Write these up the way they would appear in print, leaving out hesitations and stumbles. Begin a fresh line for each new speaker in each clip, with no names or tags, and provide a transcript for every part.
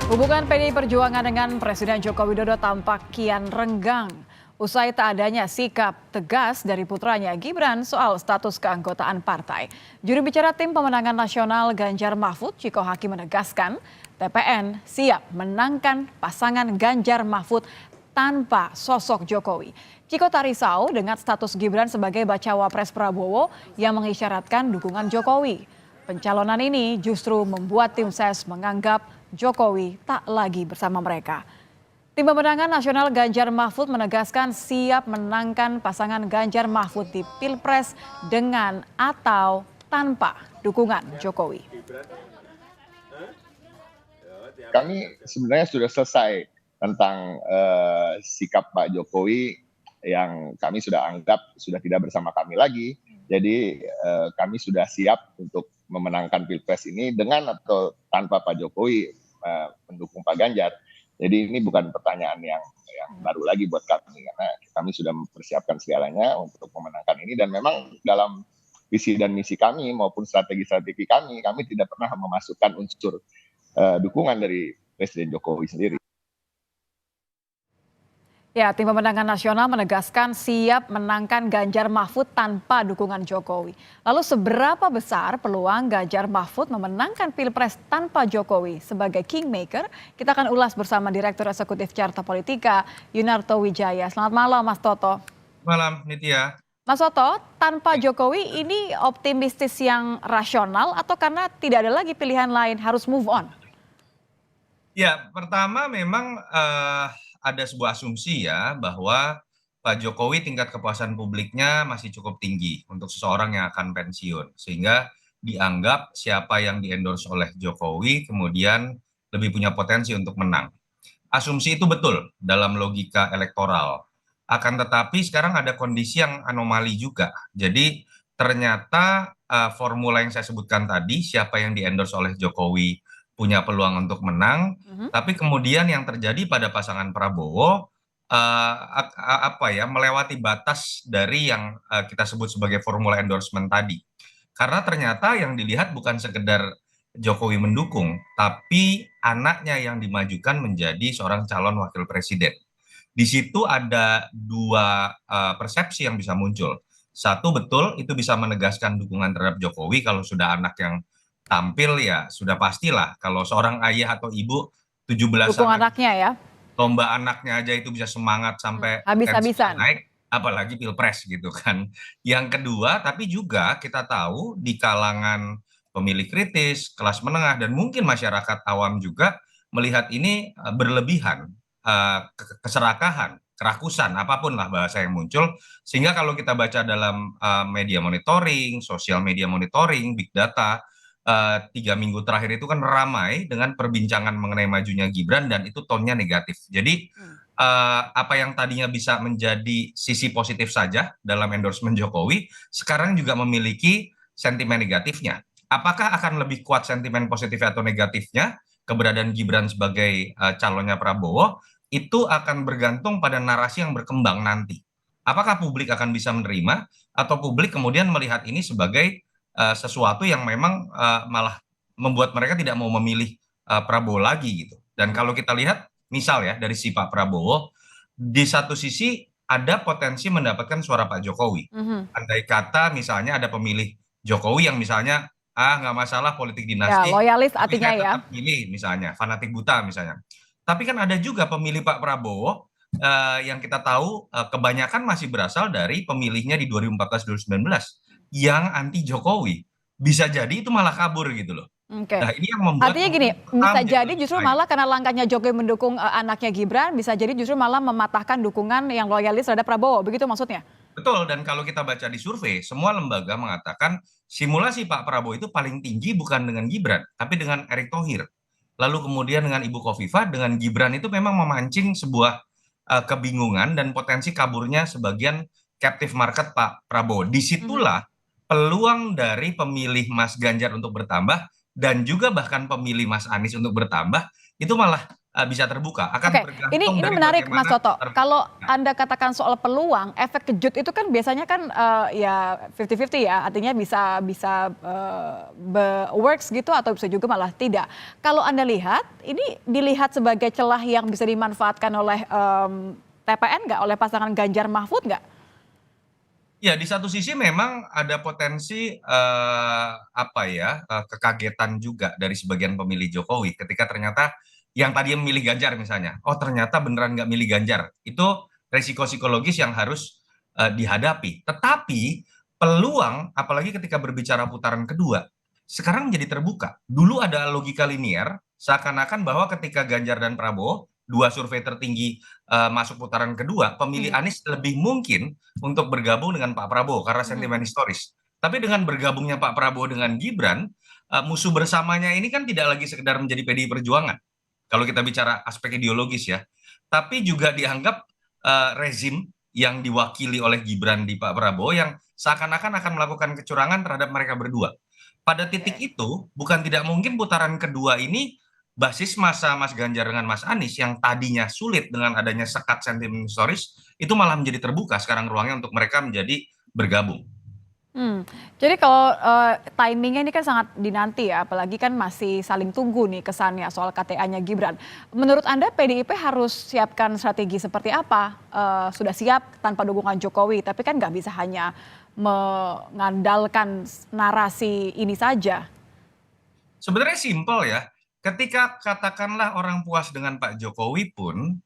Hubungan PDI Perjuangan dengan Presiden Joko Widodo tampak kian renggang. Usai tak adanya sikap tegas dari putranya Gibran soal status keanggotaan partai. Juru bicara tim pemenangan nasional Ganjar Mahfud, Ciko Hakim menegaskan, TPN siap menangkan pasangan Ganjar Mahfud tanpa sosok Jokowi. Ciko tak risau dengan status Gibran sebagai bacawa pres Prabowo yang mengisyaratkan dukungan Jokowi. Pencalonan ini justru membuat tim ses menganggap Jokowi tak lagi bersama mereka. Tim pemenangan nasional Ganjar Mahfud menegaskan siap menangkan pasangan Ganjar Mahfud di Pilpres dengan atau tanpa dukungan Jokowi.
Kami sebenarnya sudah selesai tentang sikap Pak Jokowi yang kami sudah anggap sudah tidak bersama kami lagi. Jadi kami sudah siap untuk memenangkan Pilpres ini dengan atau tanpa Pak Jokowi mendukung Pak Ganjar. Jadi ini bukan pertanyaan yang baru lagi buat kami, karena kami sudah mempersiapkan segalanya untuk memenangkan ini, dan memang dalam visi dan misi kami maupun strategi-strategi kami tidak pernah memasukkan unsur dukungan dari Presiden Jokowi sendiri.
Ya, tim pemenangan nasional menegaskan siap menangkan Ganjar Mahfud tanpa dukungan Jokowi. Lalu seberapa besar peluang Ganjar Mahfud memenangkan Pilpres tanpa Jokowi sebagai kingmaker? Kita akan ulas bersama Direktur Eksekutif Carta Politika, Yunarto Wijaya. Selamat malam, Mas Toto.
Malam, Nitya.
Mas Toto, tanpa Jokowi ini optimistis yang rasional atau karena tidak ada lagi pilihan lain harus move on?
Ya, pertama memang ada sebuah asumsi ya bahwa Pak Jokowi tingkat kepuasan publiknya masih cukup tinggi untuk seseorang yang akan pensiun. Sehingga dianggap siapa yang di-endorse oleh Jokowi kemudian lebih punya potensi untuk menang. Asumsi itu betul dalam logika elektoral. Akan tetapi sekarang ada kondisi yang anomali juga. Jadi ternyata formula yang saya sebutkan tadi, siapa yang di-endorse oleh Jokowi punya peluang untuk menang, tapi kemudian yang terjadi pada pasangan Prabowo melewati batas dari yang kita sebut sebagai formula endorsement tadi. Karena ternyata yang dilihat bukan sekedar Jokowi mendukung, tapi anaknya yang dimajukan menjadi seorang calon wakil presiden. Di situ ada dua persepsi yang bisa muncul. Satu, betul itu bisa menegaskan dukungan terhadap Jokowi kalau sudah anak yang tampil, ya sudah pastilah kalau seorang ayah atau ibu 17
Dukung anaknya ya.
lomba anaknya aja itu bisa semangat sampai
habis-habisan
naik, apalagi Pilpres gitu kan. Yang kedua, tapi juga kita tahu di kalangan pemilih kritis, kelas menengah, dan mungkin masyarakat awam juga melihat ini berlebihan, keserakahan, kerakusan, apapun lah bahasa yang muncul. Sehingga kalau kita baca dalam media monitoring, sosial media monitoring, big data, 3 minggu terakhir itu kan ramai dengan perbincangan mengenai majunya Gibran, dan itu tonnya negatif. Jadi apa yang tadinya bisa menjadi sisi positif saja dalam endorsement Jokowi, sekarang juga memiliki sentimen negatifnya. Apakah akan lebih kuat sentimen positif atau negatifnya keberadaan Gibran sebagai calonnya Prabowo, itu akan bergantung pada narasi yang berkembang nanti. Apakah publik akan bisa menerima, atau publik kemudian melihat ini sebagai sesuatu yang memang malah membuat mereka tidak mau memilih Prabowo lagi gitu. Dan kalau kita lihat misal ya dari si Pak Prabowo, di satu sisi ada potensi mendapatkan suara Pak Jokowi. Andai kata misalnya ada pemilih Jokowi yang misalnya nggak masalah politik dinasti,
ya, loyalis artinya ya.
tetap pilih misalnya, fanatik buta misalnya. Tapi kan ada juga pemilih Pak Prabowo yang kita tahu kebanyakan masih berasal dari pemilihnya di 2014-2019 yang anti Jokowi. Bisa jadi itu malah kabur gitu loh.
Oke.
Nah, ini yang membuat
Artinya gini, bisa jadi justru malah karena langkahnya Jokowi mendukung anaknya Gibran, bisa jadi justru malah mematahkan dukungan yang loyalis terhadap Prabowo, begitu maksudnya?
Betul, dan kalau kita baca di survei, semua lembaga mengatakan simulasi Pak Prabowo itu paling tinggi bukan dengan Gibran, tapi dengan Erick Thohir. Lalu kemudian dengan Ibu Khofifah, dengan Gibran itu memang memancing sebuah kebingungan dan potensi kaburnya sebagian captive market Pak Prabowo. Disitulah peluang dari pemilih Mas Ganjar untuk bertambah, dan juga bahkan pemilih Mas Anies untuk bertambah, itu malah bisa terbuka. Akan
Oke,
bergantung
ini
dari
menarik Mas
bagaimana
Toto. Kalau
Nah,
Anda katakan soal peluang, efek kejut itu kan biasanya kan ya 50-50 ya, artinya bisa bisa works gitu atau bisa juga malah tidak. Kalau Anda lihat, ini dilihat sebagai celah yang bisa dimanfaatkan oleh TPN nggak, oleh pasangan Ganjar Mahfud nggak?
ya, di satu sisi memang ada potensi apa ya kekagetan juga dari sebagian pemilih Jokowi ketika ternyata yang tadi memilih Ganjar misalnya, oh ternyata beneran nggak milih Ganjar. Itu resiko psikologis yang harus dihadapi. Tetapi peluang, apalagi ketika berbicara putaran kedua, sekarang menjadi terbuka. Dulu ada logika linier, seakan-akan bahwa ketika Ganjar dan Prabowo, dua survei tertinggi masuk putaran kedua, pemilih
Mhm.
Anies lebih mungkin untuk bergabung dengan Pak Prabowo karena
Mhm.
sentimen historis. Tapi dengan bergabungnya Pak Prabowo dengan Gibran, musuh bersamanya ini kan tidak lagi sekedar menjadi PDI Perjuangan. Kalau kita bicara aspek ideologis ya, tapi juga dianggap rezim yang diwakili oleh Gibran di Pak Prabowo yang seakan-akan akan melakukan kecurangan terhadap mereka berdua. Pada titik
Oke.
itu, bukan tidak mungkin putaran kedua ini basis masa Mas Ganjar dengan Mas Anies yang tadinya sulit dengan adanya sekat sentimen historis itu malah menjadi terbuka sekarang ruangnya untuk mereka menjadi bergabung.
Hmm, jadi kalau timingnya ini kan sangat dinanti ya, apalagi kan masih saling tunggu nih kesannya soal KTA-nya Gibran. Menurut Anda PDIP harus siapkan strategi seperti apa? Sudah siap tanpa dukungan Jokowi, tapi kan nggak bisa hanya mengandalkan narasi ini saja.
Sebenarnya simpel ya. Ketika katakanlah orang puas dengan Pak Jokowi pun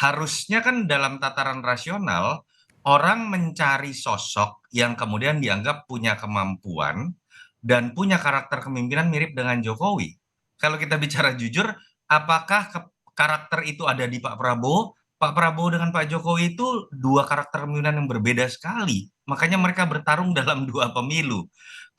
harusnya kan dalam tataran rasional orang mencari sosok yang kemudian dianggap punya kemampuan dan punya karakter kepemimpinan mirip dengan Jokowi. Kalau kita bicara jujur, apakah karakter itu ada di Pak Prabowo? Pak Prabowo dengan Pak Jokowi itu dua karakter kepemimpinan yang berbeda sekali. Makanya mereka bertarung dalam dua pemilu.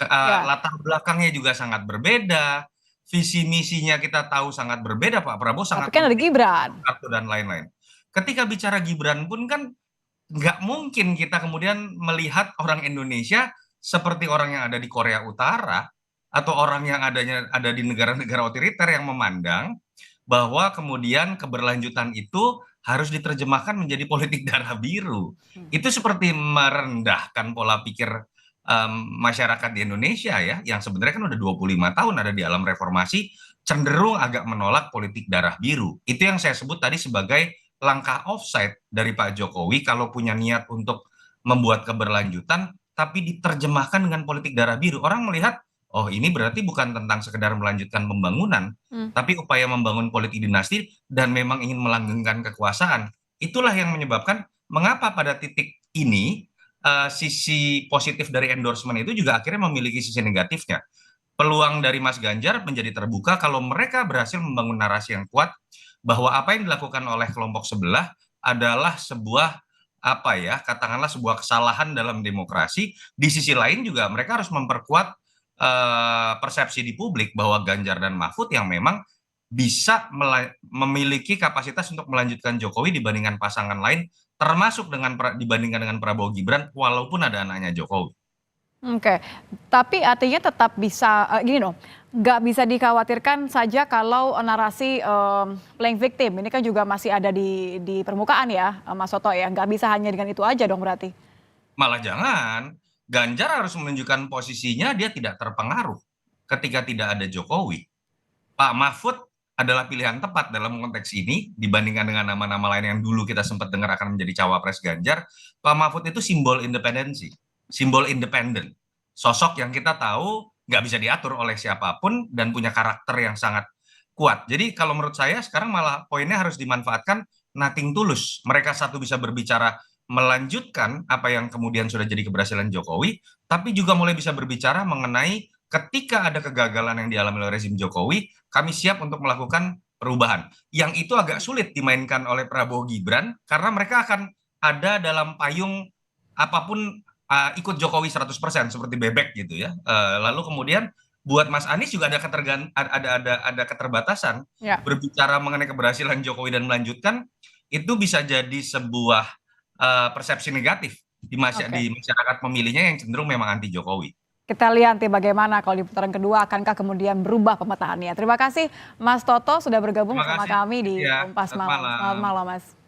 Ya,
Latar belakangnya juga sangat berbeda, visi misinya kita tahu sangat berbeda. Pak Prabowo
tapi
sangat
kan ada
mengkritik
Gibran.
kartu dan lain-lain. Ketika bicara Gibran pun kan nggak mungkin kita kemudian melihat orang Indonesia seperti orang yang ada di Korea Utara atau orang yang ada di negara-negara otoriter yang memandang bahwa kemudian keberlanjutan itu harus diterjemahkan menjadi politik darah biru. Itu seperti merendahkan pola pikir masyarakat di Indonesia ya, yang sebenarnya kan udah 25 tahun ada di alam reformasi, cenderung agak menolak politik darah biru. Itu yang saya sebut tadi sebagai langkah offside dari Pak Jokowi kalau punya niat untuk membuat keberlanjutan, tapi diterjemahkan dengan politik darah biru. Orang melihat, oh ini berarti bukan tentang sekedar melanjutkan pembangunan,
Hmm.
tapi upaya membangun politik dinasti dan memang ingin melanggengkan kekuasaan. Itulah yang menyebabkan mengapa pada titik ini sisi positif dari endorsement itu juga akhirnya memiliki sisi negatifnya. Peluang dari Mas Ganjar menjadi terbuka kalau mereka berhasil membangun narasi yang kuat bahwa apa yang dilakukan oleh kelompok sebelah adalah sebuah apa ya, katakanlah sebuah kesalahan dalam demokrasi. Di sisi lain juga mereka harus memperkuat persepsi di publik bahwa Ganjar dan Mahfud yang memang bisa memiliki kapasitas untuk melanjutkan Jokowi dibandingkan pasangan lain, termasuk dibandingkan dengan Prabowo Gibran, walaupun ada anaknya Jokowi.
Oke, tapi artinya tetap bisa, gini dong, nggak bisa dikhawatirkan saja kalau narasi playing victim ini kan juga masih ada di permukaan ya, Mas Soto ya, nggak bisa hanya dengan itu aja dong berarti.
Malah jangan, Ganjar harus menunjukkan posisinya dia tidak terpengaruh ketika tidak ada Jokowi. Pak Mahfud adalah pilihan tepat dalam konteks ini dibandingkan dengan nama-nama lain yang dulu kita sempat dengar akan menjadi cawapres Ganjar. Pak Mahfud itu simbol independensi, simbol independen. Sosok yang kita tahu nggak bisa diatur oleh siapapun dan punya karakter yang sangat kuat. Jadi kalau menurut saya sekarang malah poinnya harus dimanfaatkan nothing tulus. Mereka satu bisa berbicara melanjutkan apa yang kemudian sudah jadi keberhasilan Jokowi, tapi juga mulai bisa berbicara mengenai ketika ada kegagalan yang dialami oleh rezim Jokowi, kami siap untuk melakukan perubahan. Yang itu agak sulit dimainkan oleh Prabowo Gibran karena mereka akan ada dalam payung apapun ikut Jokowi 100% seperti bebek gitu ya. Lalu kemudian buat Mas Anies juga ada keterbatasan
Ya.
berbicara mengenai keberhasilan Jokowi dan melanjutkan itu bisa jadi sebuah persepsi negatif di
Oke.
masyarakat pemilihnya yang cenderung memang anti Jokowi.
Kita lihat nanti bagaimana kalau di putaran kedua akankah kemudian berubah pemetaannya. Terima kasih Mas Toto sudah bergabung bersama kami di
Ya,
Kompas
selamat
Malam.
malam.
Selamat malam Mas.